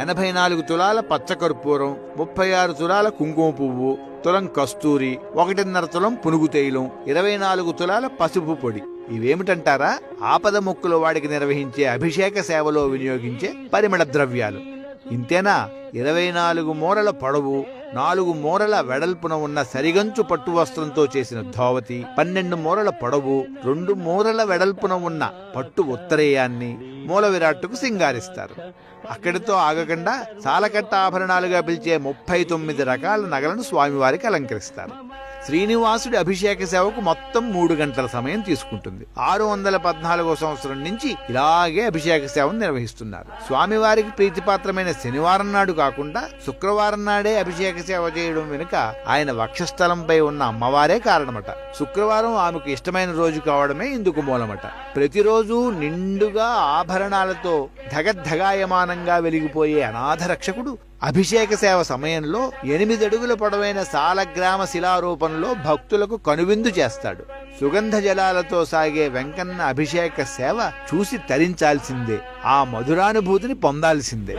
84 తులాల పచ్చకర్పూరం, 36 తులాల కుంకుమ పువ్వు, తులం కస్తూరి, 1.5 తులం పునుగు తైలం, 24 తులాల పసుపు పొడి. ఇవేమిటంటారా? ఆపద మొక్కుల వాడికి నిర్వహించే అభిషేక సేవలో వినియోగించే పరిమళ ద్రవ్యాలు. ఇంతేనా? 24 మూరల పొడవు, 4 మూరల వెడల్పున ఉన్న సరిగంచు పట్టు వస్త్రంతో చేసిన ధోవతి, 12 మూరల పొడవు, 2 మూరల వెడల్పున ఉన్న పట్టు ఉత్తరేయాన్ని మూల విరాట్టుకు సింగారిస్తారు. అక్కడితో ఆగకుండా సాలకట్ట ఆభరణాలుగా పిలిచే 39 రకాల నగలను స్వామివారికి అలంకరిస్తారు. శ్రీనివాసుడి అభిషేక సేవకు మొత్తం 3 గంటల సమయం తీసుకుంటుంది. 614వ సంవత్సరం నుంచి ఇలాగే అభిషేక సేవను నిర్వహిస్తున్నారు. స్వామివారికి ప్రీతిపాత్రమైన శనివారం నాడు కాకుండా శుక్రవారం నాడే అభిషేక సేవ చేయడం వెనుక ఆయన వక్షస్థలంపై ఉన్న అమ్మవారే కారణమట. శుక్రవారం ఆమెకు ఇష్టమైన రోజు కావడమే ఇందుకు మూలమట. ప్రతిరోజు నిండుగా ఆభరణాలతో ధగద్ధగాయమానంగా వెలిగిపోయే అనాథ రక్షకుడు అభిషేక సేవ సమయంలో 8 అడుగుల పొడవైన సాలగ్రామ శిలారూపంలో భక్తులకు కనువిందు చేస్తాడు. సుగంధ జలాలతో సాగే వెంకన్న అభిషేక సేవ చూసి తరించాల్సిందే, ఆ మధురానుభూతిని పొందాల్సిందే.